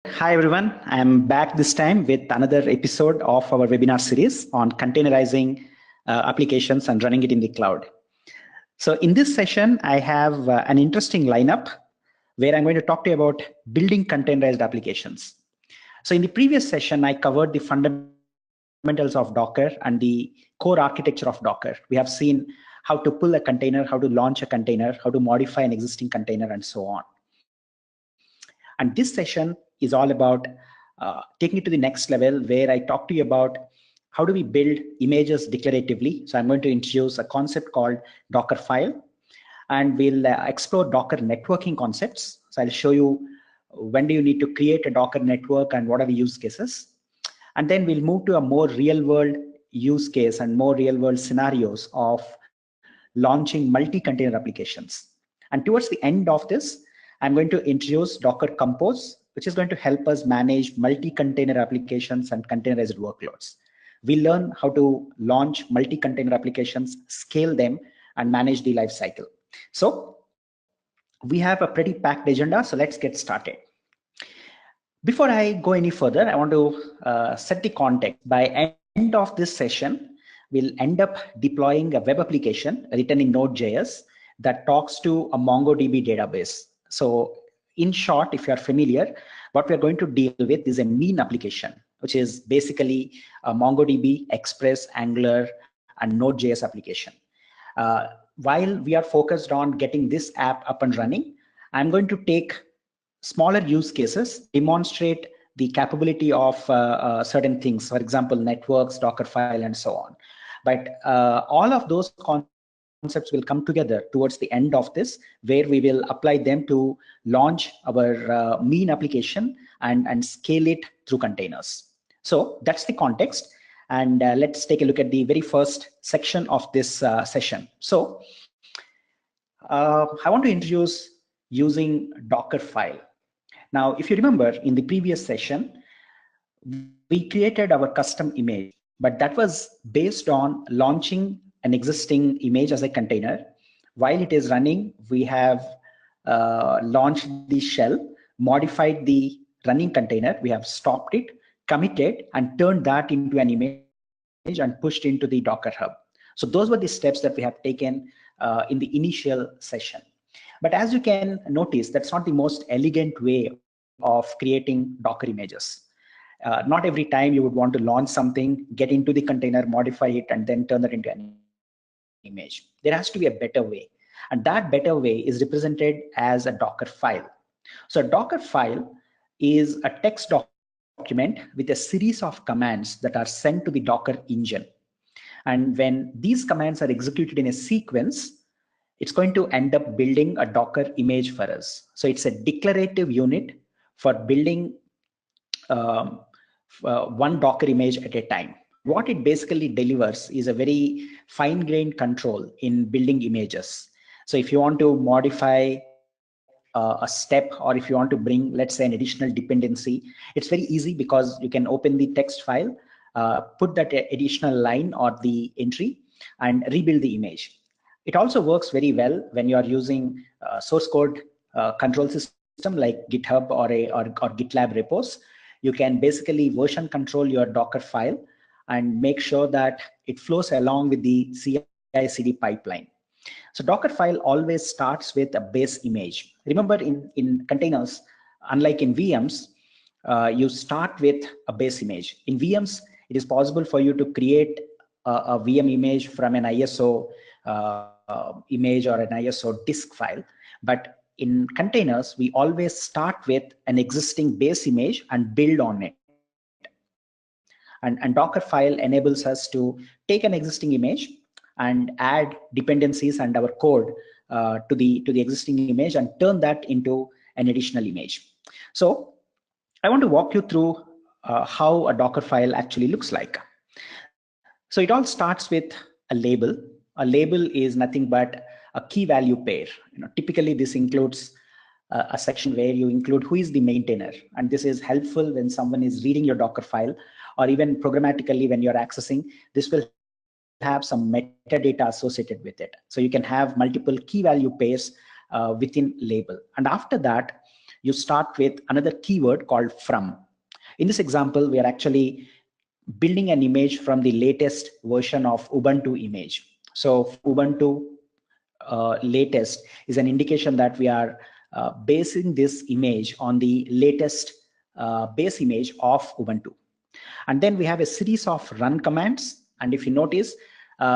Hi everyone, I am back this time with another episode of our webinar series on containerizing applications and running it in the cloud. So in this session, I have an interesting lineup where I'm going to talk to you about building containerized applications. So in the previous session, I covered the fundamentals of Docker and the core architecture of Docker. We have seen how to pull a container, how to launch a container, how to modify an existing container, and so on. And this session is all about taking it to the next level, where I talk to you about how do we build images declaratively. So I'm going to introduce a concept called Dockerfile, and we'll explore Docker networking concepts. So I'll show you when do you need to create a Docker network and what are the use cases. And then we'll move to a more real world use case and more real world scenarios of launching multi-container applications. And towards the end of this, I'm going to introduce Docker Compose, which is going to help us manage multi-container applications and containerized workloads. We learn how to launch multi-container applications, scale them, and manage the life cycle. So we have a pretty packed agenda, so let's get started. Before I go any further, I want to set the context. By end of this session, we'll end up deploying a web application written in Node.js that talks to a MongoDB database. So in short, if you are familiar, what we're going to deal with is a mean application, which is basically a MongoDB, Express, Angular, and Node.js application. While we are focused on getting this app up and running, I'm going to take smaller use cases, demonstrate the capability of certain things, for example, networks, Dockerfile, and so on. But all of those concepts will come together towards the end of this, where we will apply them to launch our mean application and scale it through containers. So that's the context. And let's take a look at the very first section of this session. So I want to introduce using Dockerfile. Now, if you remember in the previous session, we created our custom image, but that was based on launching an existing image as a container. While it is running, we have launched the shell, modified the running container, we have stopped it, committed, and turned that into an image and pushed into the Docker Hub. So those were the steps that we have taken in the initial session. But as you can notice, that's not the most elegant way of creating Docker images. Not every time you would want to launch something, get into the container, modify it, and then turn that into an image. There has to be a better way. And that better way is represented as a Docker file. So a Docker file is a text document with a series of commands that are sent to the Docker engine. And when these commands are executed in a sequence, it's going to end up building a Docker image for us. So it's a declarative unit for building one Docker image at a time. What it basically delivers is a very fine-grained control in building images. So if you want to modify a step, or if you want to bring, let's say, an additional dependency, it's very easy because you can open the text file, put that additional line or the entry, and rebuild the image. It also works very well when you are using source code control system like GitHub or GitLab repos. You can basically version control your Docker file and make sure that it flows along with the CI/CD pipeline. So Dockerfile always starts with a base image. Remember, in containers, unlike in VMs, you start with a base image. In VMs, it is possible for you to create a VM image from an ISO image or an ISO disk file. But in containers, we always start with an existing base image and build on it. And Dockerfile enables us to take an existing image and add dependencies and our code to the existing image and turn that into an additional image. So I want to walk you through how a Dockerfile actually looks like. So it all starts with a label. A label is nothing but a key value pair. Typically this includes a section where you include who is the maintainer, and this is helpful when someone is reading your Docker file, or even programmatically when you're accessing. This will have some metadata associated with it. So you can have multiple key value pairs within label. And after that, you start with another keyword called from. In this example, we are actually building an image from the latest version of Ubuntu image. So Ubuntu latest is an indication that we are basing this image on the latest base image of Ubuntu. And then we have a series of run commands. And if you notice,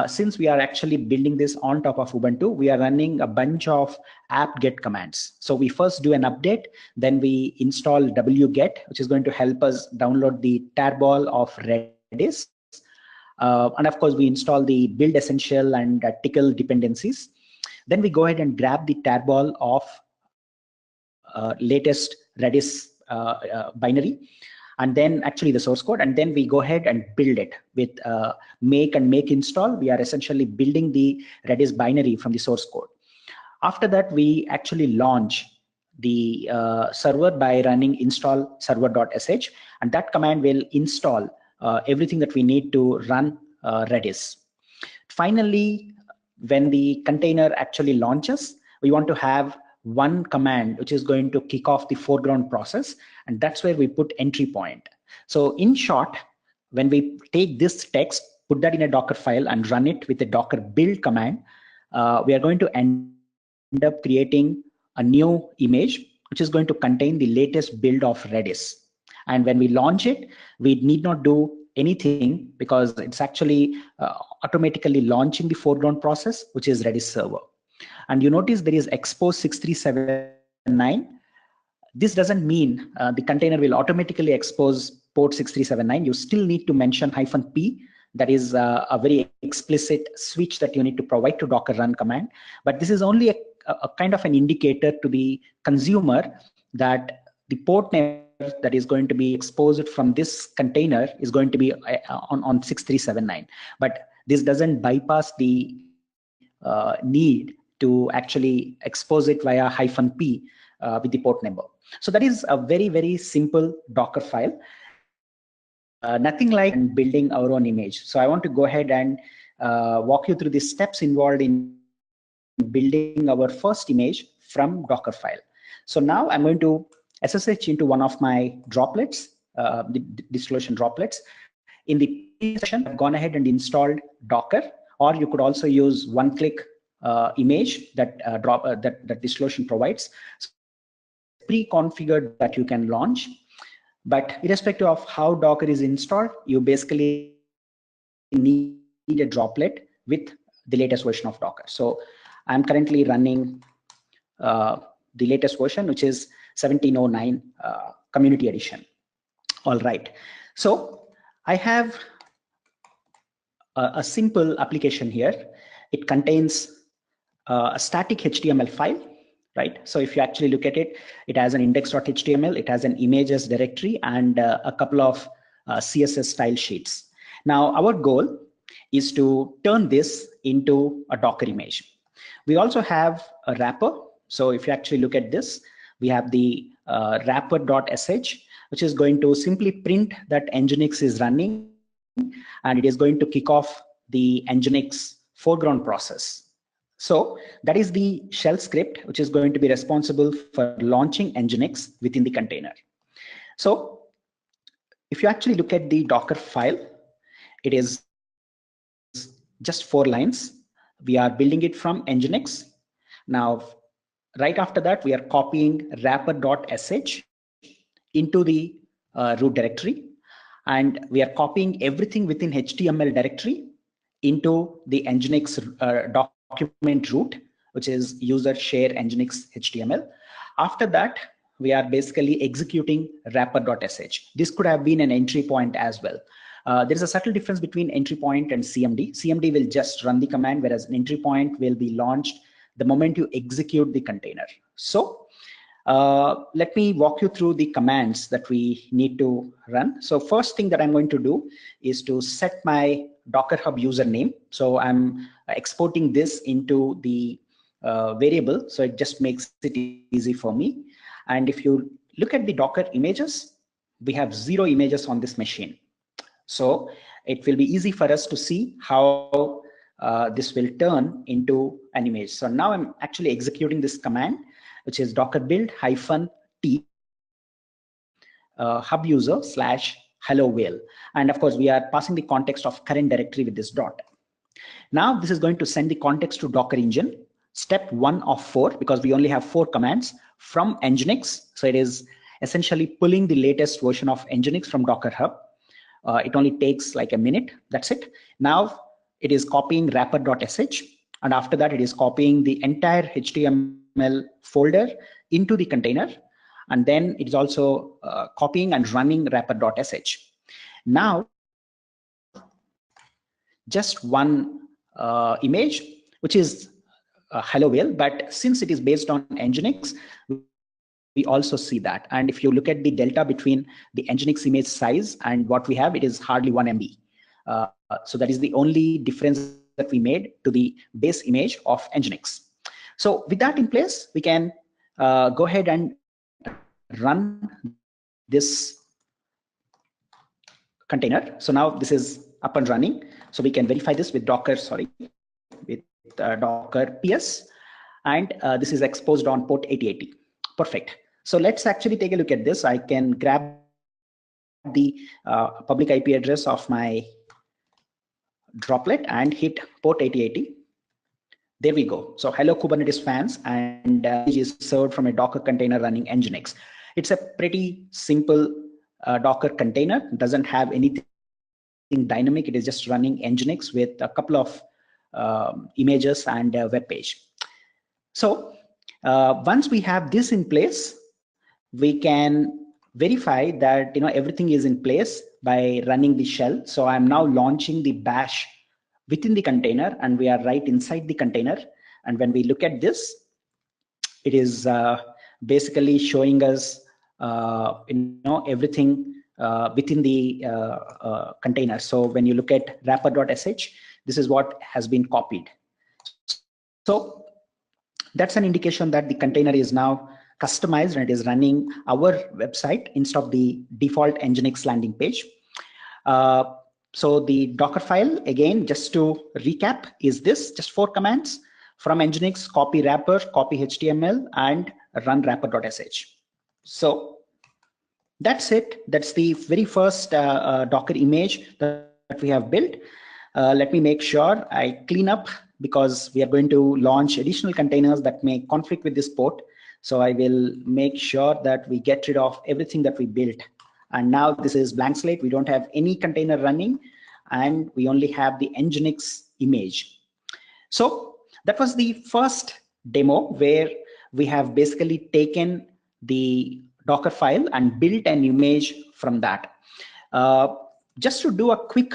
since we are actually building this on top of Ubuntu, we are running a bunch of apt-get commands. So we first do an update, then we install wget, which is going to help us download the tarball of Redis. And of course, we install the build essential and tickle dependencies. Then we go ahead and grab the tarball of latest Redis binary, and then actually the source code, and then we go ahead and build it with make and make install. We are essentially building the Redis binary from the source code. After that, we actually launch the server by running install server.sh, and that command will install everything that we need to run Redis. Finally, when the container actually launches, we want to have one command which is going to kick off the foreground process, and that's where we put entry point. So in short, when we take this text, put that in a Docker file and run it with a Docker build command, we are going to end up creating a new image which is going to contain the latest build of Redis. And when we launch it, we need not do anything because it's actually automatically launching the foreground process, which is Redis server. And you notice there is expose 6379. This doesn't mean the container will automatically expose port 6379. You still need to mention -p. That is a very explicit switch that you need to provide to Docker run command. But this is only a kind of an indicator to the consumer that the port name that is going to be exposed from this container is going to be on 6379. But this doesn't bypass the need to actually expose it via -p with the port number. So that is a very, very simple Docker file. Nothing like building our own image. So I want to go ahead and walk you through the steps involved in building our first image from Dockerfile. So now I'm going to SSH into one of my droplets, the DigitalOcean droplets. In the previous session, I've gone ahead and installed Docker, or you could also use one-click image that that DigitalOcean provides. So pre-configured that you can launch. But irrespective of how Docker is installed, you basically need a droplet with the latest version of Docker. So I'm currently running the latest version, which is 1709 Community Edition. All right. So I have a simple application here. It contains a static HTML file. Right. So if you actually look at it, it has an index.html, it has an images directory, and a couple of CSS style sheets. Now, our goal is to turn this into a Docker image. We also have a wrapper. So if you actually look at this, we have the wrapper.sh, which is going to simply print that Nginx is running, and it is going to kick off the Nginx foreground process. So that is the shell script, which is going to be responsible for launching Nginx within the container. So if you actually look at the Docker file, it is just 4 lines. We are building it from Nginx. Now, right after that, we are copying wrapper.sh into the root directory. And we are copying everything within HTML directory into the Nginx document root, which is user share Nginx HTML. After that, we are basically executing wrapper.sh. This could have been an entry point as well. There is a subtle difference between entry point and CMD. CMD will just run the command, whereas an entry point will be launched the moment you execute the container. So let me walk you through the commands that we need to run. So first thing that I'm going to do is to set my Docker Hub username. So I'm exporting this into the variable, so it just makes it easy for me. And if you look at the Docker images, we have 0 images on this machine. So it will be easy for us to see how this will turn into an image. So now I'm actually executing this command, which is docker build t hub user / hello whale. And of course, we are passing the context of current directory with this dot. Now this is going to send the context to Docker engine. Step 1 of 4, because we only have 4 commands from Nginx. So it is essentially pulling the latest version of Nginx from Docker Hub. It only takes like a minute. That's it. Now it is copying wrapper.sh. And after that, it is copying the entire HTML folder into the container. And then it is also copying and running wrapper.sh. Now, just one image, which is hello whale, but since it is based on Nginx, we also see that. And if you look at the delta between the Nginx image size and what we have, it is hardly 1 MB. So that is the only difference that we made to the base image of Nginx. So with that in place, we can go ahead and run this container. So now this is up and running. So we can verify this with Docker, with Docker PS. And this is exposed on port 8080. Perfect. So let's actually take a look at this. I can grab the public IP address of my droplet and hit port 8080. There we go. So hello Kubernetes fans, and it is served from a Docker container running Nginx. It's a pretty simple Docker container. It doesn't have anything dynamic. It is just running Nginx with a couple of images and a web page. So once we have this in place, we can verify that everything is in place by running the shell. So I'm now launching the bash within the container, and we are right inside the container. And when we look at this, it is basically showing us everything within the container. So when you look at wrapper.sh, this is what has been copied. So that's an indication that the container is now customized and it is running our website instead of the default Nginx landing page. So the Dockerfile, again, just to recap, is this just 4 commands from Nginx: copy wrapper, copy HTML, and run wrapper.sh. So that's it. That's the very first Docker image that we have built. Let me make sure I clean up, because we are going to launch additional containers that may conflict with this port. So I will make sure that we get rid of everything that we built. And now this is blank slate. We don't have any container running, and we only have the Nginx image. So that was the first demo where we have basically taken the Docker file and built an image from that. Just to do a quick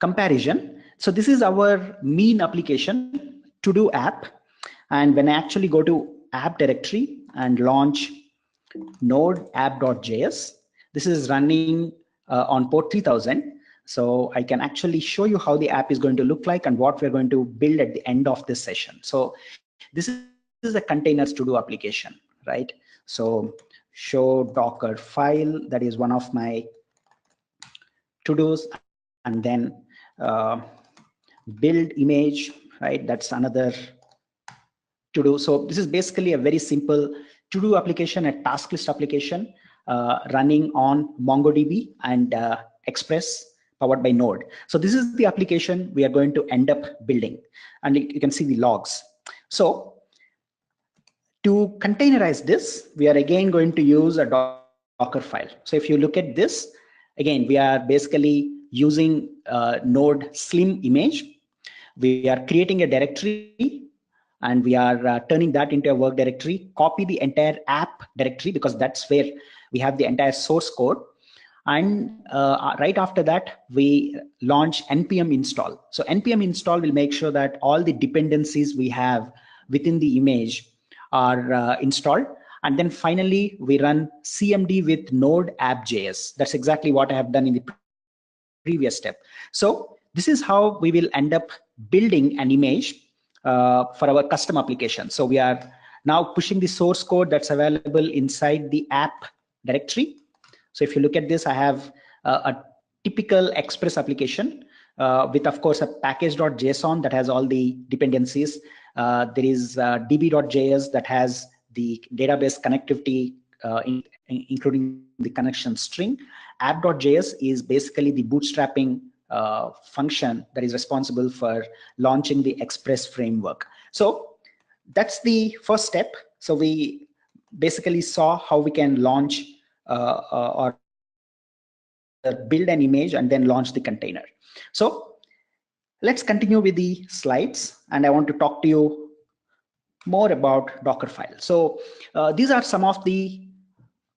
comparison. So this is our main application, to-do app. And when I actually go to app directory and launch node app.js, this is running on port 3000. So I can actually show you how the app is going to look like and what we're going to build at the end of this session. So this is a containers to-do application, right? So show Docker file, that is one of my to-dos, and then build image, right? That's another to-do. So this is basically a very simple to-do application, a task list application running on MongoDB and Express, powered by Node. So this is the application we are going to end up building, and you can see the logs. So to containerize this, we are again going to use a Docker file. So if you look at this, again, we are basically using Node Slim image. We are creating a directory, and we are turning that into a work directory. Copy the entire app directory, because that's where we have the entire source code. And right after that, we launch npm install. So npm install will make sure that all the dependencies we have within the image are installed. And then finally, we run cmd with node app.js. That's exactly what I have done in the previous step. So this is how we will end up building an image for our custom application. So we are now pushing the source code that's available inside the app directory. So if you look at this, I have a typical Express application with, of course, a package.json that has all the dependencies. There is db.js that has the database connectivity, including the connection string. App.js is basically the bootstrapping function that is responsible for launching the Express framework. So that's the first step. So we basically saw how we can launch or build an image and then launch the container. So let's continue with the slides, and I want to talk to you more about Dockerfile. So these are some of the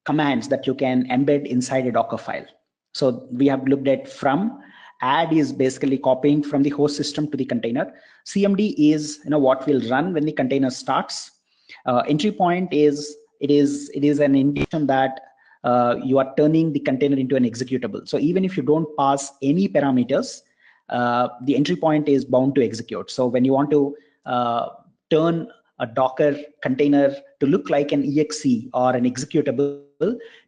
commands that you can embed inside a Dockerfile. So we have looked at from. Add is basically copying from the host system to the container. CMD is what will run when the container starts. Entry point is it is an indication that you are turning the container into an executable. So even if you don't pass any parameters, the entry point is bound to execute. So when you want to turn a Docker container to look like an exe or an executable,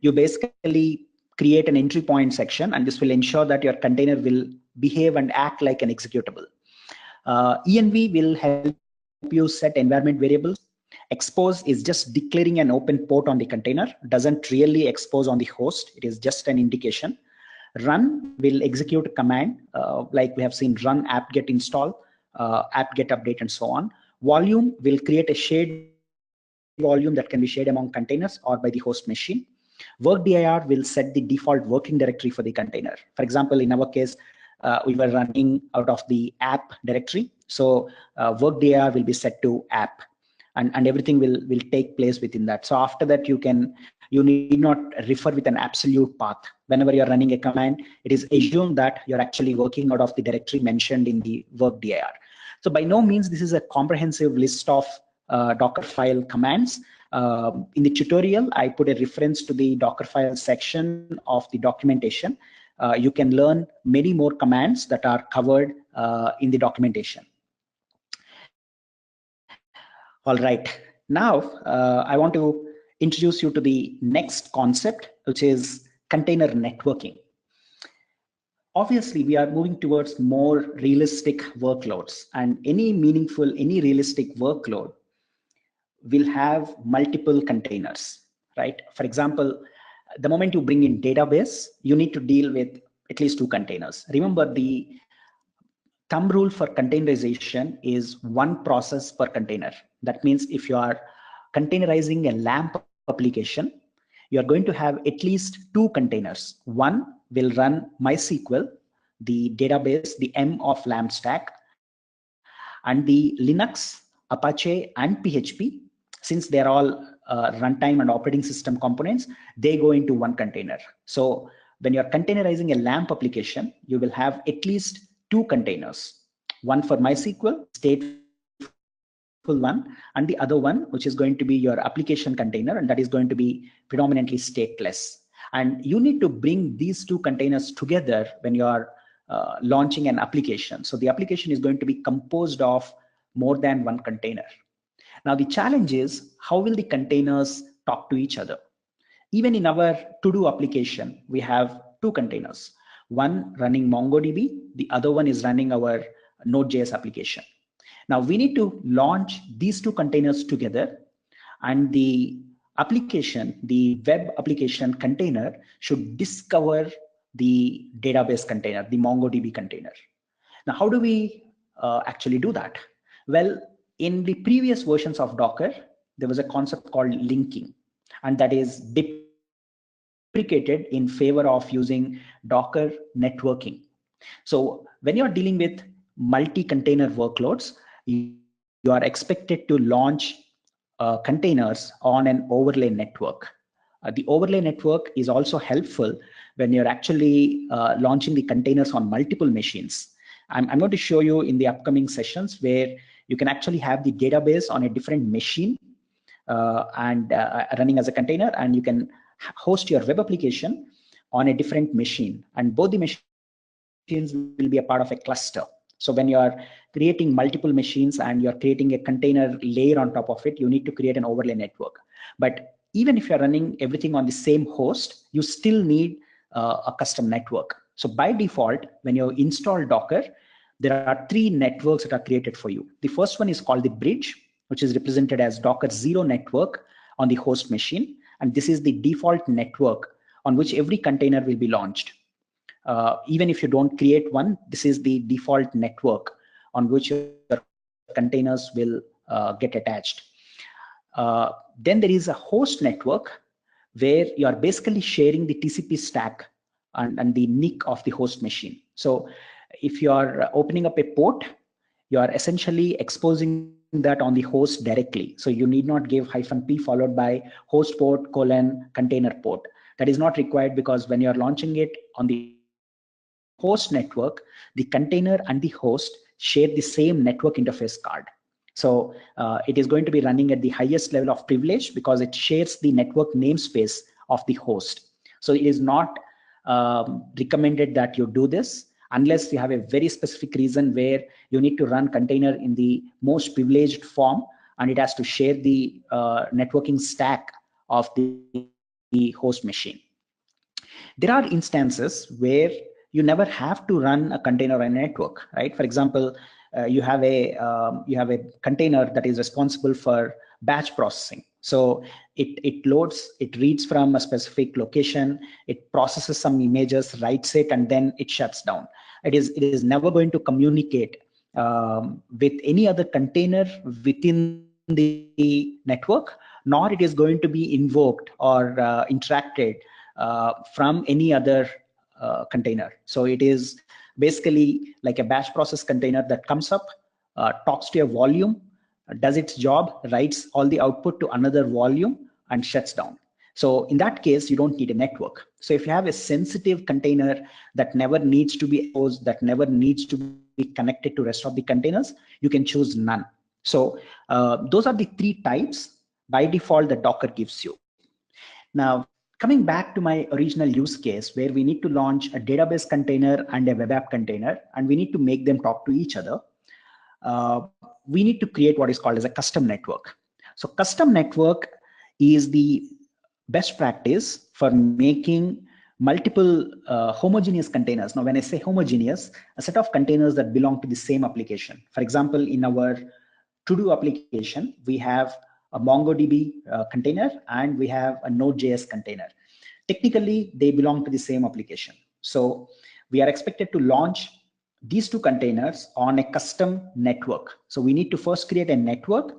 you basically create an entry point section, and this will ensure that your container will behave and act like an executable. env will help you set environment variables. Expose is just declaring an open port on the container, doesn't really expose on the host, it is just an indication. Run will execute a command like we have seen, run apt-get install, apt-get update, and so on. Volume will create a shared volume that can be shared among containers or by the host machine. Work.dir will set the default working directory for the container. For example, in our case, we were running out of the app directory. So work.dir will be set to app, and everything will take place within that. So after that, you need not refer with an absolute path. Whenever you're running a command, it is assumed that you're actually working out of the directory mentioned in the work.dir. So by no means this is a comprehensive list of Dockerfile commands. In the tutorial, I put a reference to the Dockerfile section of the documentation. You can learn many more commands that are covered in the documentation. All right, now I want to introduce you to the next concept, which is container networking. Obviously, we are moving towards more realistic workloads, and any realistic workload will have multiple containers, right? For example, the moment you bring in database, you need to deal with at least 2 containers. Remember, the thumb rule for containerization is 1 process per container. That means if you are containerizing a LAMP application, you are going to have at least 2 containers. One will run MySQL, the database, the M of LAMP stack, and the Linux, Apache, and PHP, since they're all runtime and operating system components, they go into 1 container. So when you're containerizing a LAMP application, you will have at least 2 containers, one for MySQL, stateful one, and the other one, which is going to be your application container, and that is going to be predominantly stateless. And you need to bring these 2 containers together when you are launching an application. So the application is going to be composed of more than 1 container. Now the challenge is, how will the containers talk to each other? Even in our to-do application, we have 2 containers, one running MongoDB, the other one is running our Node.js application. Now we need to launch these 2 containers together, and the application, the web application container, should discover the database container, the MongoDB container. Now, how do we actually do that? Well, in the previous versions of Docker, there was a concept called linking, and that is deprecated in favor of using Docker networking. So when you're dealing with multi-container workloads, you are expected to launch containers on an overlay network. The overlay network is also helpful when you're actually launching the containers on multiple machines. I'm going to show you in the upcoming sessions where you can actually have the database on a different machine and running as a container, and you can host your web application on a different machine, and both the machines will be a part of a cluster. So when you are creating multiple machines and you're creating a container layer on top of it, you need to create an overlay network. But even if you're running everything on the same host, you still need a custom network. So by default, when you install Docker, there are 3 networks that are created for you. The first one is called the bridge, which is represented as Docker 0 network, on the host machine, and this is the default network on which every container will be launched. Even if you don't create one, this is the default network on which your containers will get attached. Then there is a host network where you are basically sharing the TCP stack and the NIC of the host machine. So if you are opening up a port, you are essentially exposing that on the host directly. So you need not give -p followed by host port : container port. That is not required, because when you are launching it on the host network, the container and the host share the same network interface card. So it is going to be running at the highest level of privilege because it shares the network namespace of the host. So it is not recommended that you do this unless you have a very specific reason where you need to run container in the most privileged form, and it has to share the networking stack of the host machine. There are instances where you never have to run a container on a network, right? For example, you have a container that is responsible for batch processing. So it loads, it reads from a specific location, it processes some images, writes it, and then it shuts down. It is never going to communicate with any other container within the network, nor it is going to be invoked or interacted from any other container. So it is basically like a batch process container that comes up, talks to a volume, does its job, writes all the output to another volume, and shuts down. So in that case, you don't need a network. So if you have a sensitive container that never needs to be exposed, that never needs to be connected to rest of the containers, you can choose none. So those are the three types by default that Docker gives you. Now, coming back to my original use case where we need to launch a database container and a web app container, and we need to make them talk to each other, we need to create what is called as a custom network. So custom network is the best practice for making multiple homogeneous containers. Now, when I say homogeneous, a set of containers that belong to the same application. For example, in our to-do application, we have a MongoDB container and we have a Node.js container. Technically, they belong to the same application. So we are expected to launch these two containers on a custom network. So we need to first create a network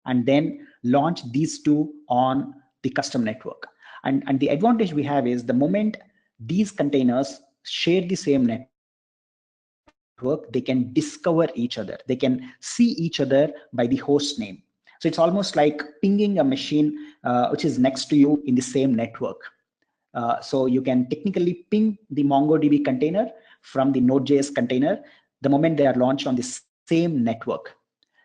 and then launch these two on the custom network. And the advantage we have is the moment these containers share the same network, they can discover each other. They can see each other by the host name. So it's almost like pinging a machine which is next to you in the same network. So you can technically ping the MongoDB container from the Node.js container the moment they are launched on the same network.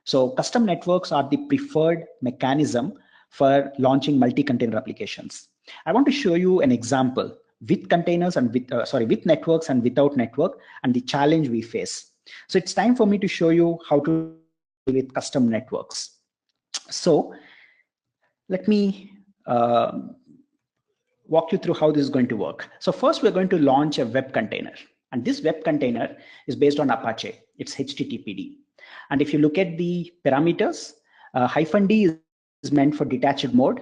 So custom networks are the preferred mechanism for launching multi-container applications. I want to show you an example with containers and with networks and without network, and the challenge we face. So it's time for me to show you how to deal with custom networks. So let me walk you through how this is going to work. So first, we're going to launch a web container. And this web container is based on Apache. It's HTTPD. And if you look at the parameters, -d is meant for detached mode.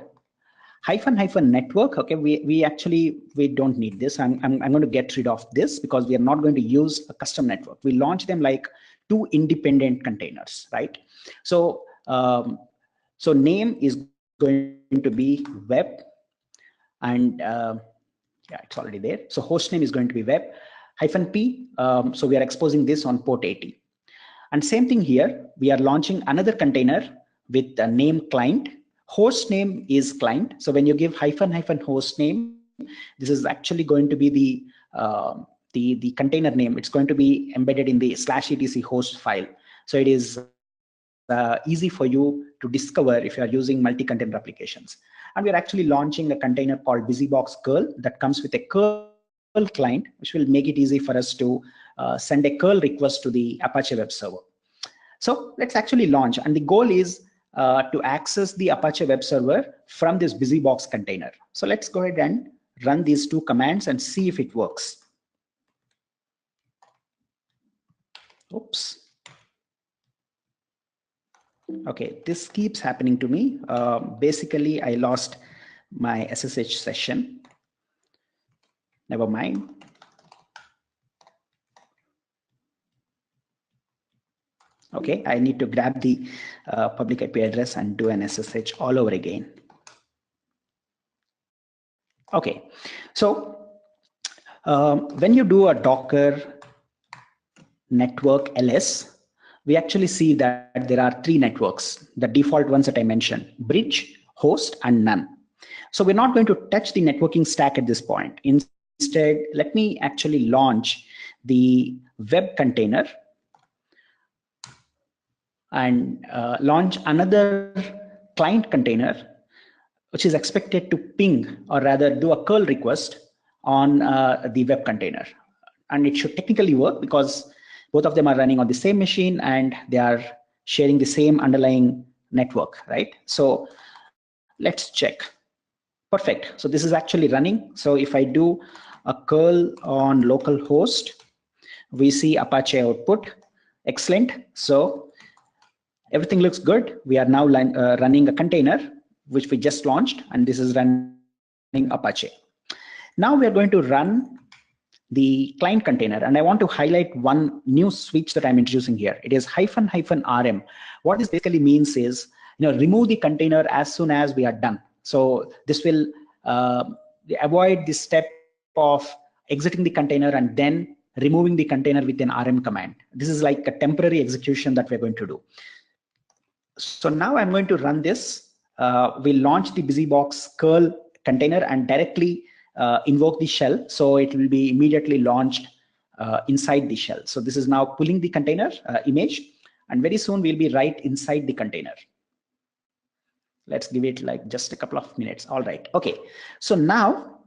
--network, okay, we don't need this. I'm going to get rid of this because we are not going to use a custom network. We launch them like two independent containers, right? So, so name is going to be web, and yeah, it's already there. So host name is going to be web -p. So we are exposing this on port 80. And same thing here, we are launching another container with a name client. Host name is client. So when you give --host name, this is actually going to be the container name. It's going to be embedded in the /etc host file. So it is easy for you to discover if you are using multi-container applications. And we're actually launching a container called BusyBox curl that comes with a curl client, which will make it easy for us to send a curl request to the Apache web server. So let's actually launch. And the goal is to access the Apache web server from this BusyBox container. So let's go ahead and run these two commands and see if it works. Oops. Okay, this keeps happening to me. Basically, I lost my SSH session. Never mind. Okay, I need to grab the public IP address and do an SSH all over again. Okay, so when you do a Docker network ls, we actually see that there are three networks, the default ones that I mentioned: bridge, host, and none. So we're not going to touch the networking stack at this point. Instead, let me actually launch the web container and launch another client container, which is expected to ping, or rather do a curl request on the web container. And it should technically work because both of them are running on the same machine and they are sharing the same underlying network, right? So let's check. Perfect. So this is actually running. So if I do a curl on localhost, we see Apache output. Excellent. So everything looks good. We are now running a container, which we just launched, and this is running Apache. Now we are going to run the client container, and I want to highlight one new switch that I'm introducing here. It is --rm. What this basically means is, remove the container as soon as we are done. So this will avoid the step of exiting the container and then removing the container with an rm command. This is like a temporary execution that we're going to do. So now I'm going to run this. We'll launch the busybox curl container and directly invoke the shell. So it will be immediately launched inside the shell. So this is now pulling the container image, and very soon we'll be right inside the container. Let's give it like just a couple of minutes. All right. Okay. So now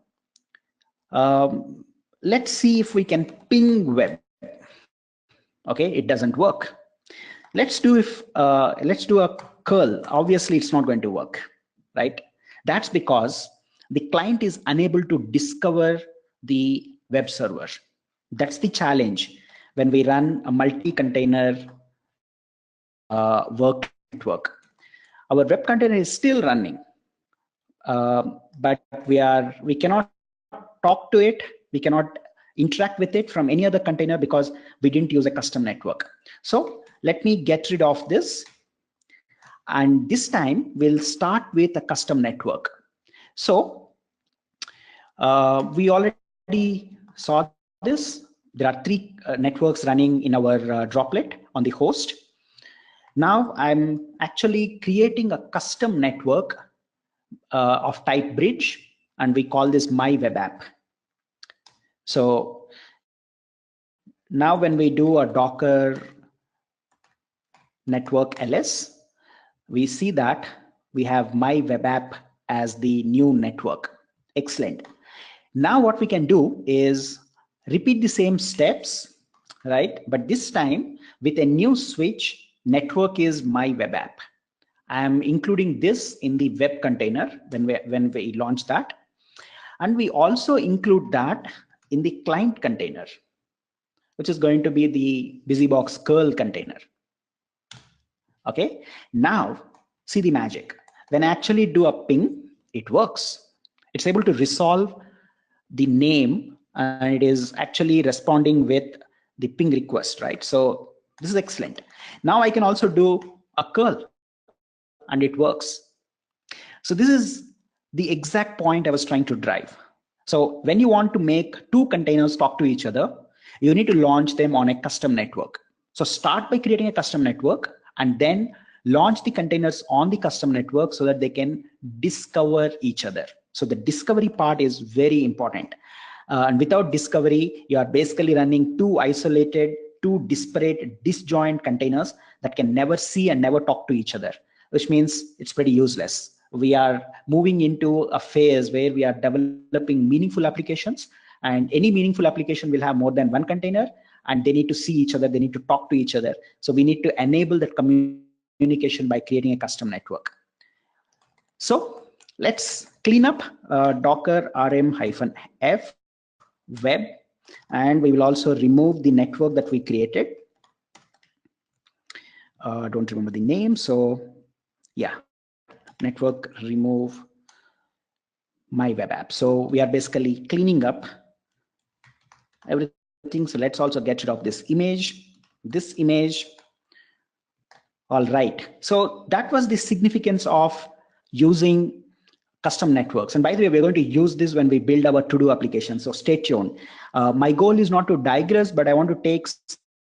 let's see if we can ping web. Okay, it doesn't work. Let's do a curl. Obviously, it's not going to work, right? That's because the client is unable to discover the web server. That's the challenge when we run a multi-container work network. Our web container is still running, but we cannot talk to it. We cannot interact with it from any other container because we didn't use a custom network. So let me get rid of this. And this time we'll start with a custom network. So we already saw this. There are three networks running in our droplet on the host. Now I'm actually creating a custom network of type bridge, and we call this my web app. So now when we do a Docker network ls, we see that we have my web app as the new network. Excellent. Now what we can do is repeat the same steps, right? But this time with a new switch, network is my web app. I am including this in the web container when we launch that. And we also include that in the client container, which is going to be the busybox curl container. Okay, now see the magic. When I actually do a ping, it works. It's able to resolve the name, and it is actually responding with the ping request, right? So this is excellent. Now I can also do a curl and it works. So this is the exact point I was trying to drive. So when you want to make two containers talk to each other, you need to launch them on a custom network. So start by creating a custom network and then launch the containers on the custom network so that they can discover each other. So the discovery part is very important. And without discovery, you are basically running two isolated, two disparate, disjoint containers that can never see and never talk to each other, which means it's pretty useless. We are moving into a phase where we are developing meaningful applications, and any meaningful application will have more than one container, and they need to see each other, they need to talk to each other. So we need to enable that communication by creating a custom network. So let's clean up Docker rm-f web, and we will also remove the network that we created. don't remember the name. So yeah, network remove my web app. So we are basically cleaning up everything. So let's also get rid of this image, all right. So that was the significance of using custom networks. And by the way, we're going to use this when we build our to-do application. So stay tuned. My goal is not to digress, but I want to take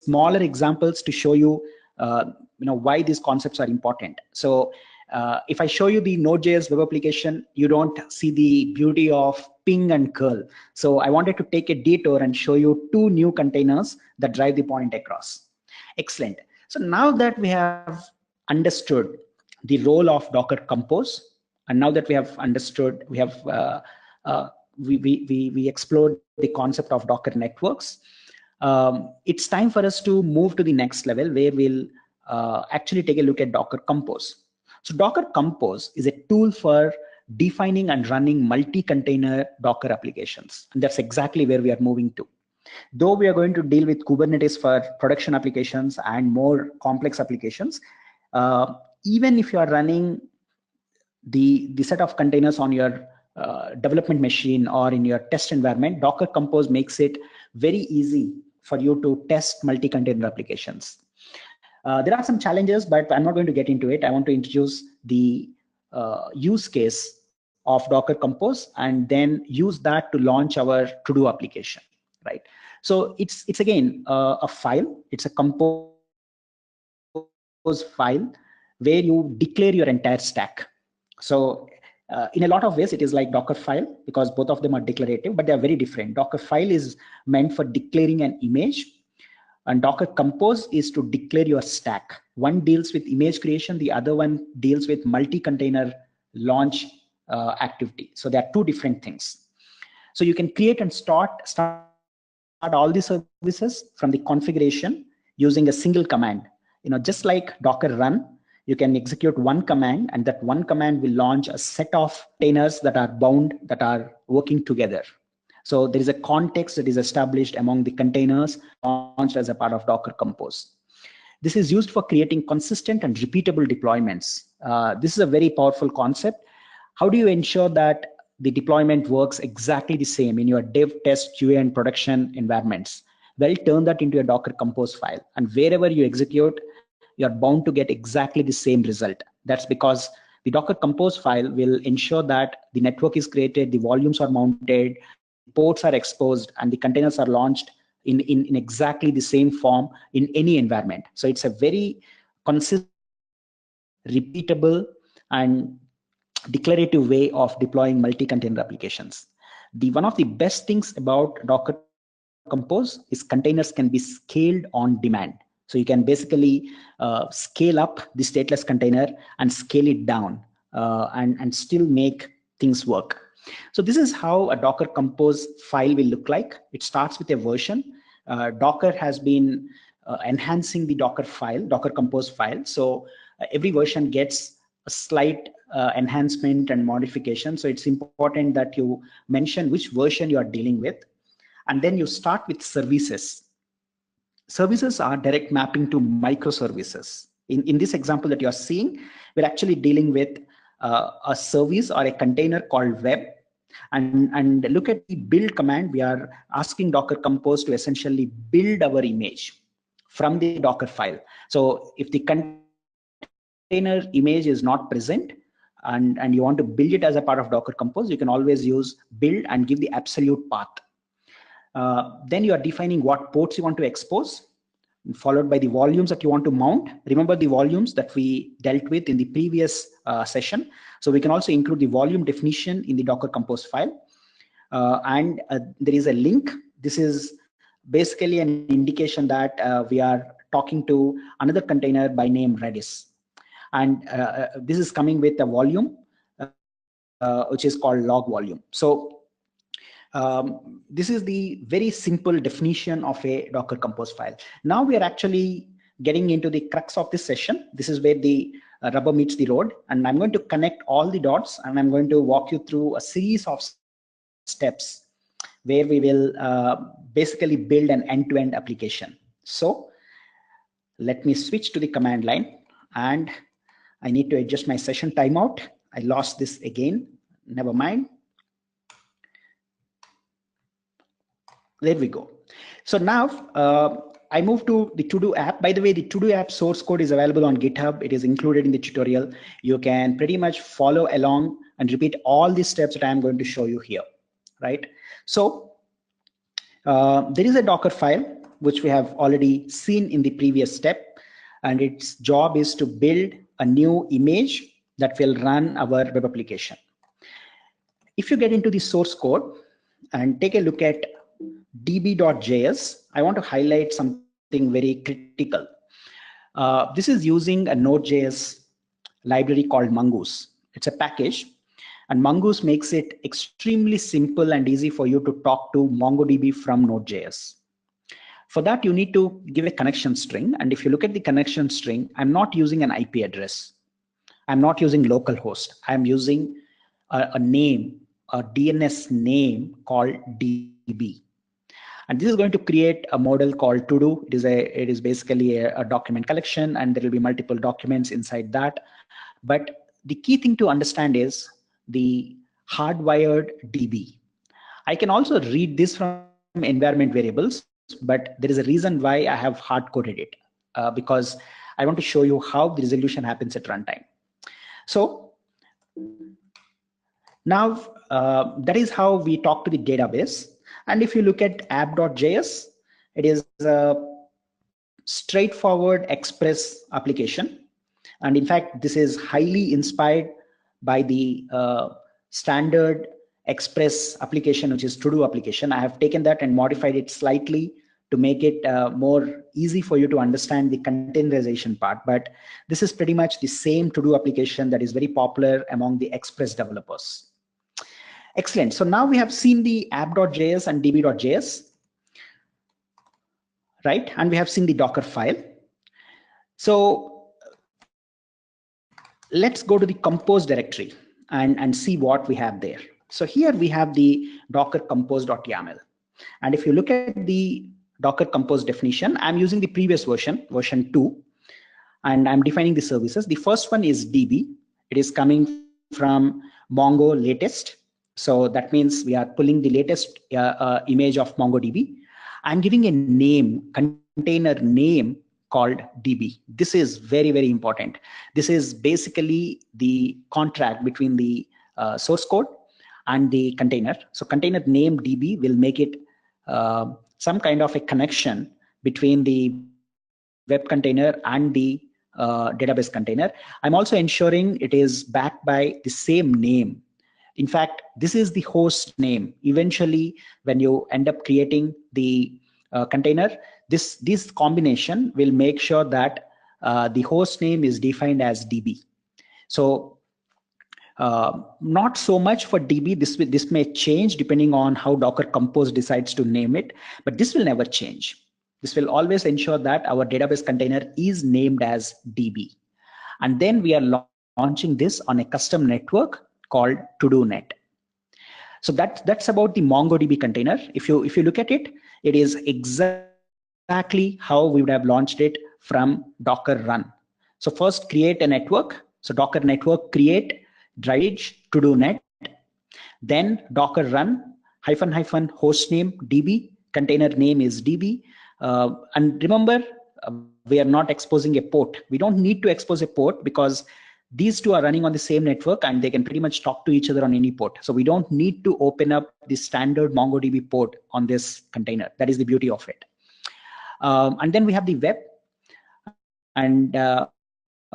smaller examples to show you, why these concepts are important. So if I show you the Node.js web application, you don't see the beauty of ping and curl. So I wanted to take a detour and show you two new containers that drive the point across. Excellent. So now that we have understood the role of Docker Compose, and now that we have understood, we have we explored the concept of Docker networks. It's time for us to move to the next level where we'll actually take a look at Docker Compose. So Docker Compose is a tool for defining and running multi-container Docker applications. And that's exactly where we are moving to. Though we are going to deal with Kubernetes for production applications and more complex applications, even if you are running the set of containers on your development machine or in your test environment, Docker Compose makes it very easy for you to test multi-container applications. There are some challenges, but I'm not going to get into it. I want to introduce the use case of Docker Compose and then use that to launch our to-do application, right? So it's again a file. It's a Compose file where you declare your entire stack. So in a lot of ways, it is like Dockerfile because both of them are declarative, but they are very different. Dockerfile is meant for declaring an image, and Docker Compose is to declare your stack. One deals with image creation, the other one deals with multi-container launch activity. So there are two different things. So you can create and start all the services from the configuration using a single command. Just like Docker run, you can execute one command, and that one command will launch a set of containers that are bound, that are working together. So there is a context that is established among the containers launched as a part of Docker Compose. This is used for creating consistent and repeatable deployments. This is a very powerful concept. How do you ensure that the deployment works exactly the same in your dev, test, QA, and production environments? Well, turn that into a Docker Compose file, and wherever you execute, you're bound to get exactly the same result. That's because the Docker Compose file will ensure that the network is created, the volumes are mounted, the ports are exposed, and the containers are launched in exactly the same form in any environment. So it's a very consistent, repeatable, and declarative way of deploying multi-container applications. One of the best things about Docker Compose is containers can be scaled on demand. So you can basically scale up the stateless container and scale it down and still make things work. So this is how a Docker Compose file will look like. It starts with a version. Docker has been enhancing the Docker Compose file. So every version gets a slight enhancement and modification. So it's important that you mention which version you are dealing with. And then you start with services. Services are direct mapping to microservices. In this example that you're seeing, we're actually dealing with a service or a container called web. And look at the build command. We are asking Docker Compose to essentially build our image from the Docker file. So if the container image is not present and you want to build it as a part of Docker Compose, you can always use build and give the absolute path. Then you are defining what ports you want to expose, followed by the volumes that you want to mount. Remember the volumes that we dealt with in the previous session. So we can also include the volume definition in the Docker Compose file. And there is a link. This is basically an indication that we are talking to another container by name Redis. And this is coming with a volume, which is called log volume. So this is the very simple definition of a Docker Compose file. Now we are actually getting into the crux of this session. This is where the rubber meets the road, and I'm going to connect all the dots, and I'm going to walk you through a series of steps where we will basically build an end-to-end application. So Let me switch to the command line, and I need to adjust my session timeout. I lost this again. Never mind. There we go. So now I move to the To-Do app. By the way, the To-Do app source code is available on GitHub. It is included in the tutorial. You can pretty much follow along and repeat all the steps that I'm going to show you here, right? So there is a Dockerfile, which we have already seen in the previous step, and its job is to build a new image that will run our web application. If you get into the source code and take a look at db.js, I want to highlight something very critical. This is using a Node.js library called Mongoose. It's a package, and Mongoose makes it extremely simple and easy for you to talk to MongoDB from Node.js. For that, you need to give a connection string. And if you look at the connection string, I'm not using an IP address. I'm not using localhost. I'm using a name, a DNS name called DB. And this is going to create a model called to-do. It is basically a document collection, and there will be multiple documents inside that. But the key thing to understand is the hardwired DB. I can also read this from environment variables, but there is a reason why I have hard-coded it, because I want to show you how the resolution happens at runtime. So now that is how we talk to the database. And if you look at app.js, it is a straightforward Express application. And in fact, this is highly inspired by the standard Express application, which is to-do application. I have taken that and modified it slightly to make it more easy for you to understand the containerization part. But this is pretty much the same to-do application that is very popular among the Express developers. Excellent. So now we have seen the app.js and db.js, right? And we have seen the Dockerfile. So let's go to the compose directory and see what we have there. So here we have the docker compose.yaml. And if you look at the Docker compose definition, I'm using the previous version 2, and I'm defining the services. The first one is DB. It is coming from Mongo latest. So that means we are pulling the latest image of MongoDB. I'm giving a name, container name called DB. This is very, very important. This is basically the contract between the source code and the container. So container name DB will make it some kind of a connection between the web container and the database container. I'm also ensuring it is backed by the same name. In fact, this is the host name. Eventually, when you end up creating the container, this combination will make sure that the host name is defined as DB. So not so much for DB. This may change depending on how Docker Compose decides to name it, but this will never change. This will always ensure that our database container is named as DB. And then we are launching this on a custom network called ToDoNet. So that's about the MongoDB container. If you look at it, it is exactly how we would have launched it from Docker run. So first create a network. So Docker network create drivage ToDoNet. Then Docker run -- hostname DB, container name is DB. And remember, we are not exposing a port. We don't need to expose a port because these two are running on the same network and they can pretty much talk to each other on any port. So we don't need to open up the standard MongoDB port on this container. That is the beauty of it. And then we have the web. And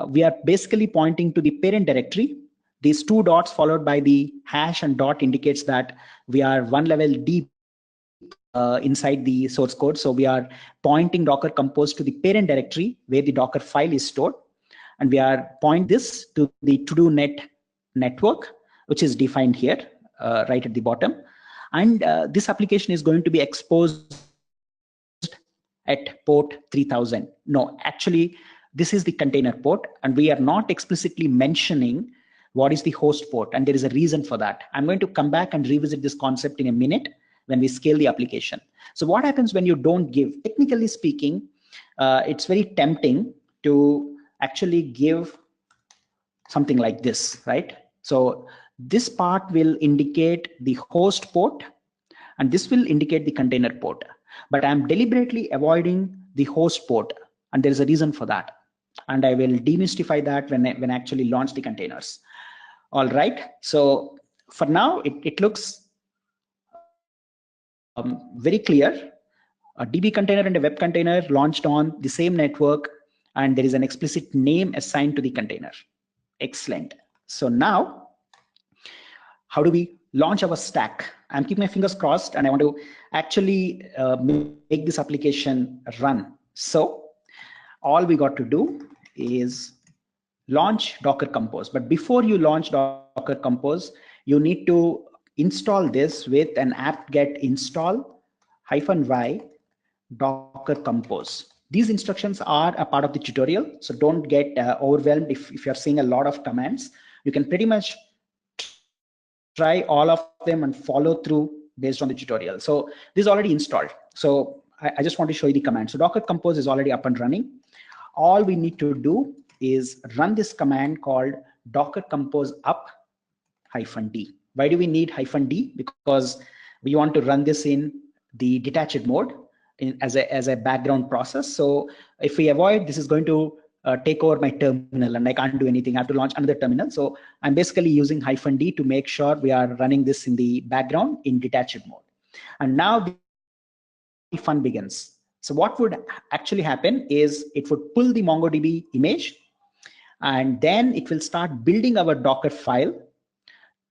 we are basically pointing to the parent directory. These two dots followed by the hash and dot indicates that we are one level deep inside the source code. So we are pointing Docker Compose to the parent directory where the Docker file is stored. And we are pointing this to the ToDoNet network, which is defined here, right at the bottom. And this application is going to be exposed at port 3000. No, actually, this is the container port, and we are not explicitly mentioning what is the host port, and there is a reason for that. I'm going to come back and revisit this concept in a minute when we scale the application. So what happens when you don't give? Technically speaking, it's very tempting to actually give something like this, right? So this part will indicate the host port, and this will indicate the container port. But I'm deliberately avoiding the host port, and there is a reason for that. And I will demystify that when I actually launch the containers. All right. So for now, it looks very clear. A DB container and a web container launched on the same network, and there is an explicit name assigned to the container. Excellent. So now, how do we launch our stack? I'm keeping my fingers crossed, and I want to actually make this application run. So all we got to do is launch Docker Compose. But before you launch Docker Compose, you need to install this with an apt-get install -y Docker Compose. These instructions are a part of the tutorial, so don't get overwhelmed if you're seeing a lot of commands. You can pretty much try all of them and follow through based on the tutorial. So this is already installed. So I just want to show you the command. So Docker Compose is already up and running. All we need to do is run this command called Docker Compose up -d. Why do we need -d? Because we want to run this in the detached mode as a background process. So if we avoid, this is going to take over my terminal and I can't do anything. I have to launch another terminal. So I'm basically using -d to make sure we are running this in the background in detached mode. And now the fun begins. So what would actually happen is it would pull the MongoDB image, and then it will start building our Docker file,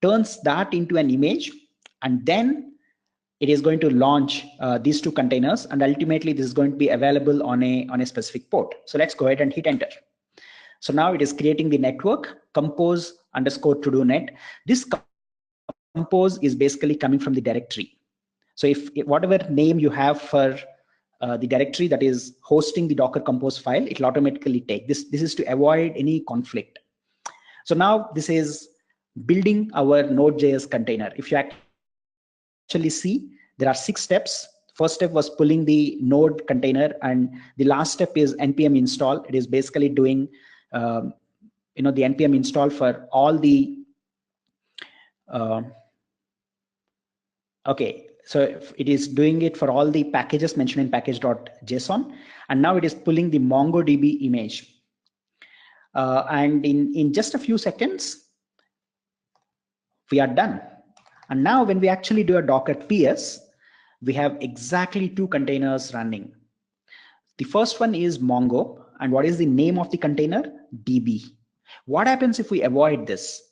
turns that into an image, and then it is going to launch these two containers, and ultimately this is going to be available on a specific port. So let's go ahead and hit enter. So now it is creating the network compose_to-do-net. This compose is basically coming from the directory. So if whatever name you have for the directory that is hosting the Docker Compose file, it will automatically take this. This is to avoid any conflict. So now this is building our Node.js container. If you actually see, there are 6 steps. First step was pulling the node container, and the last step is npm install. It is basically doing the npm install for all the okay, so it is doing it for all the packages mentioned in package.json, and now it is pulling the MongoDB image. And in just a few seconds, we are done. And now when we actually do a Docker PS, we have exactly 2 containers running. The first one is Mongo, and what is the name of the container? DB. What happens if we avoid this?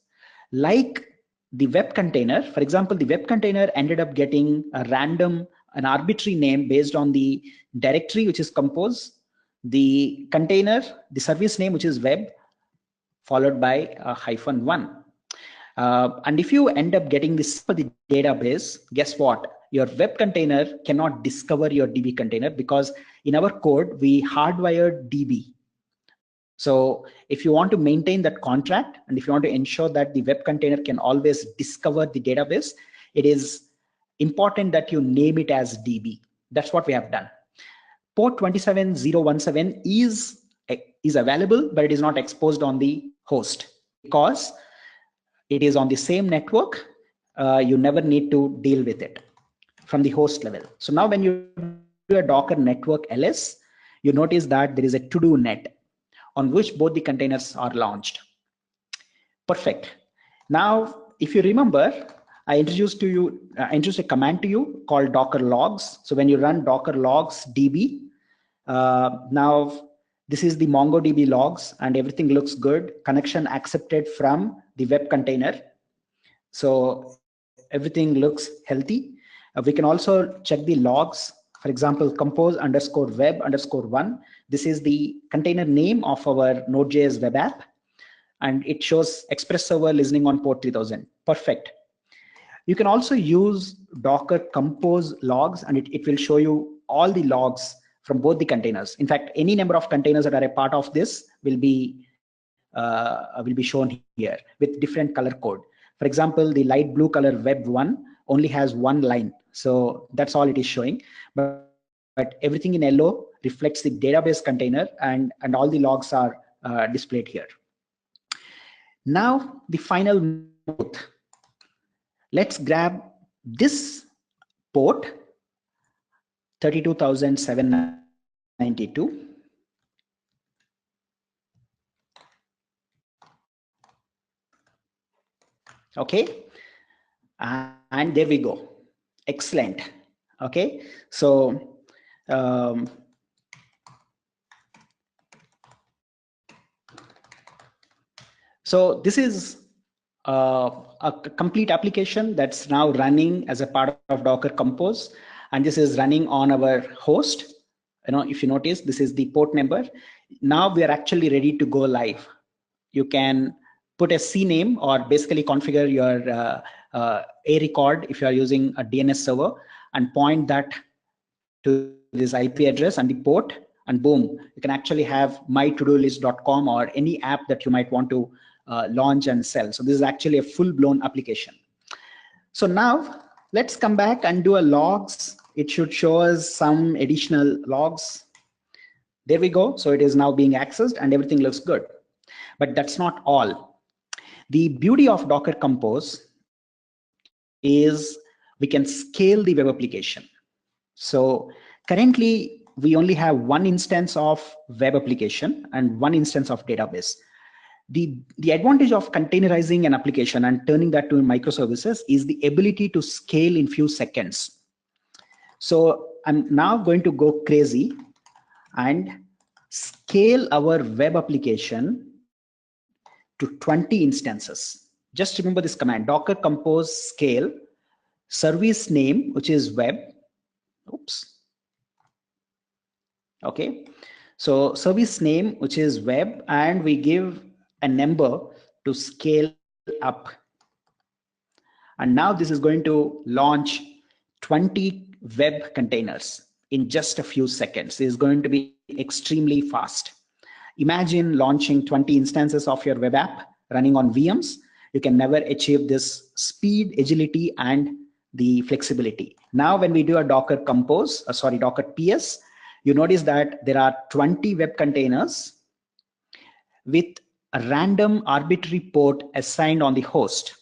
Like the web container, for example, the web container ended up getting an arbitrary name based on the directory, which is compose, the container, the service name, which is web, followed by a -1. And if you end up getting this for the database, guess what? Your web container cannot discover your DB container, because in our code, we hardwired DB. So if you want to maintain that contract, and if you want to ensure that the web container can always discover the database, it is important that you name it as DB. That's what we have done. Port 27017 is available, but it is not exposed on the host because it is on the same network. You never need to deal with it from the host level. So now when you do a Docker network ls, you notice that there is a to-do net on which both the containers are launched. Perfect. Now, if you remember, I introduced a command to you called Docker logs. So when you run Docker logs db, now this is the MongoDB logs, and everything looks good. Connection accepted from the web container. So everything looks healthy. We can also check the logs. For example, compose_web_1. This is the container name of our Node.js web app, and it shows Express server listening on port 3000. Perfect. You can also use Docker Compose logs, and it will show you all the logs from both the containers. In fact, any number of containers that are a part of this will be shown here with different color code. For example, the light blue color web1 only has 1 line. So that's all it is showing. But everything in yellow reflects the database container, and all the logs are displayed here. Now the final mode. Let's grab this port 32,792. Okay, and there we go. Excellent. Okay, so so this is a complete application that's now running as a part of Docker Compose, and this is running on our host. If you notice, this is the port number. Now we are actually ready to go live. You can put a CNAME or basically configure your a record if you are using a DNS server and point that to this IP address and the port, and boom, you can actually have mytodolist.com or any app that you might want to launch and sell. So this is actually a full-blown application. So now let's come back and do a logs. It should show us some additional logs. There we go. So it is now being accessed and everything looks good. But that's not all. The beauty of Docker Compose is we can scale the web application. So currently we only have one instance of web application and one instance of database. The advantage of containerizing an application and turning that to microservices is the ability to scale in few seconds. So I'm now going to go crazy and scale our web application to 20 instances. Just remember this command, Docker Compose scale service name, which is web. Oops. Okay. So service name, which is web, and we give a number to scale up. And now this is going to launch 20 web containers in just a few seconds. This is going to be extremely fast. Imagine launching 20 instances of your web app running on VMs. You can never achieve this speed, agility, and the flexibility. Now, when we do a Docker Compose, Docker PS, you notice that there are 20 web containers with a random arbitrary port assigned on the host.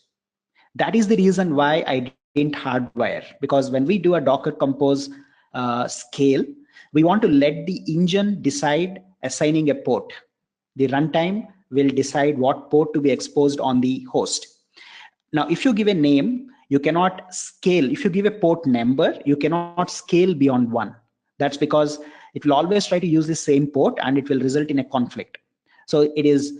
That is the reason why I didn't hardwire, because when we do a Docker Compose scale, we want to let the engine decide assigning a port. The runtime will decide what port to be exposed on the host. Now, if you give a name, you cannot scale. If you give a port number, you cannot scale beyond one. That's because it will always try to use the same port and it will result in a conflict. So it is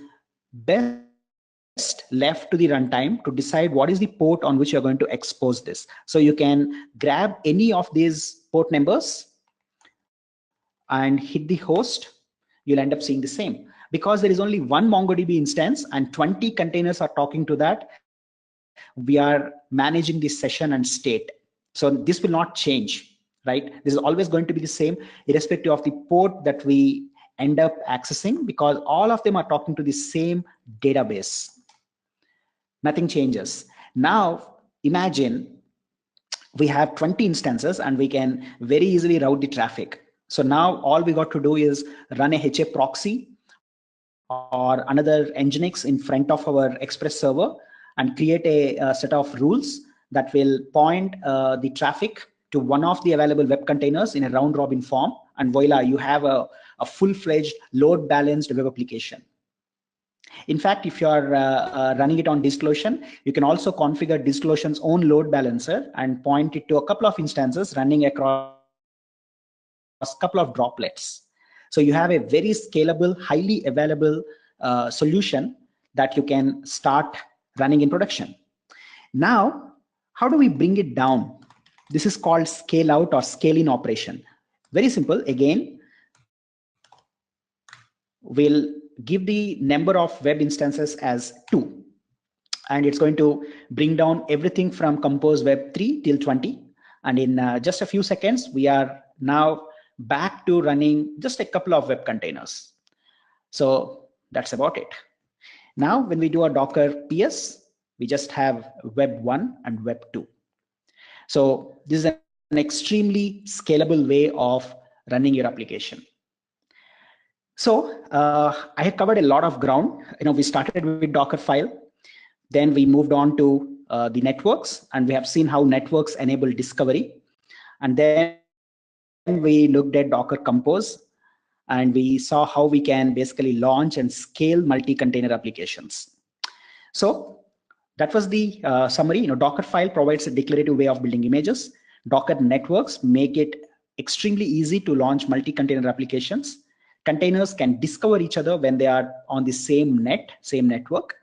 best left to the runtime to decide what is the port on which you're going to expose this. So you can grab any of these port numbers and hit the host. You'll end up seeing the same. Because there is only one MongoDB instance and 20 containers are talking to that, we are managing the session and state. So this will not change, right? This is always going to be the same, irrespective of the port that we end up accessing, because all of them are talking to the same database. Nothing changes. Now, imagine we have 20 instances and we can very easily route the traffic. So now all we got to do is run a HA proxy or another Nginx in front of our Express server and create a set of rules that will point the traffic to one of the available web containers in a round robin form. And voila, you have a full-fledged load balanced web application. In fact, if you are running it on DigitalOcean, you can also configure DigitalOcean's own load balancer and point it to a couple of instances running across a couple of droplets. So you have a very scalable, highly available solution that you can start running in production. Now, how do we bring it down? This is called scale out or scale in operation. Very simple. Again, we'll give the number of web instances as 2. And it's going to bring down everything from Compose Web 3 till 20. And in just a few seconds, we are now back to running just a couple of web containers. So that's about it. Now, when we do a Docker PS, we just have Web 1 and Web 2. So this is an extremely scalable way of running your application. So I had covered a lot of ground. We started with Dockerfile, then we moved on to the networks, and we have seen how networks enable discovery. And then we looked at Docker Compose, and we saw how we can basically launch and scale multi-container applications. So that was the summary. Dockerfile provides a declarative way of building images. Docker networks make it extremely easy to launch multi-container applications. Containers can discover each other when they are on the same network.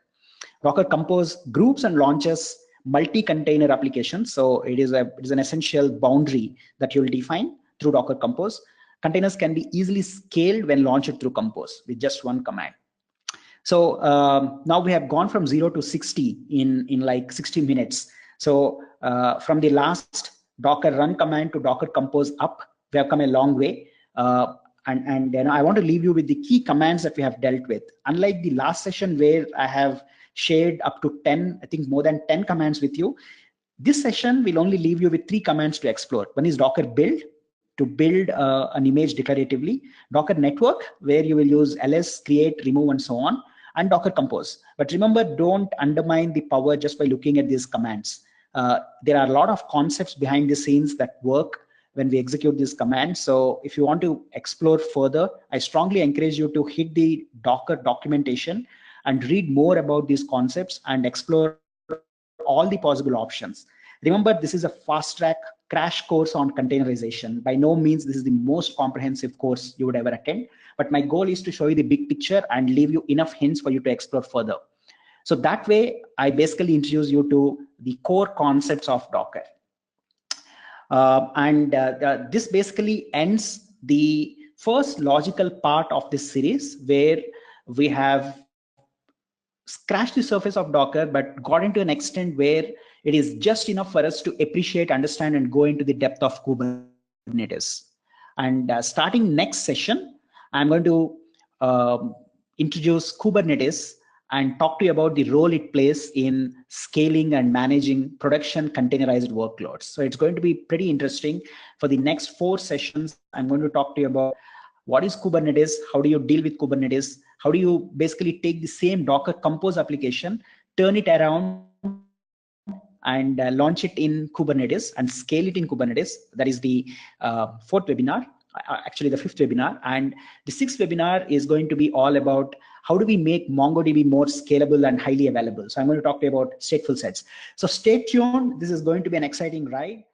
Docker Compose groups and launches multi-container applications. So it is an essential boundary that you'll define through Docker Compose. Containers can be easily scaled when launched through Compose with just one command. So now we have gone from 0 to 60 in like 60 minutes. So from the last Docker run command to Docker Compose up, we have come a long way. And I want to leave you with the key commands that we have dealt with. Unlike the last session where I have shared up to 10, I think more than 10 commands with you, this session will only leave you with 3 commands to explore. One is Docker build, to build an image declaratively, Docker network, where you will use ls, create, remove, and so on, and Docker Compose. But remember, don't undermine the power just by looking at these commands. There are a lot of concepts behind the scenes that work when we execute these commands. So if you want to explore further, I strongly encourage you to hit the Docker documentation and read more about these concepts and explore all the possible options. Remember, this is a fast track crash course on containerization. By no means this is the most comprehensive course you would ever attend, but my goal is to show you the big picture and leave you enough hints for you to explore further. So that way, I basically introduce you to the core concepts of Docker. This basically ends the first logical part of this series, where we have scratched the surface of Docker, but got into an extent where it is just enough for us to appreciate, understand, and go into the depth of Kubernetes. And starting next session, I'm going to introduce Kubernetes and talk to you about the role it plays in scaling and managing production containerized workloads. So it's going to be pretty interesting. For the next 4 sessions, I'm going to talk to you about what is Kubernetes, how do you deal with Kubernetes, how do you basically take the same Docker Compose application, turn it around, and launch it in Kubernetes and scale it in Kubernetes. That is the 4th webinar, actually the 5th webinar. And the 6th webinar is going to be all about how do we make MongoDB more scalable and highly available. So I'm going to talk to you about stateful sets. So stay tuned. This is going to be an exciting ride.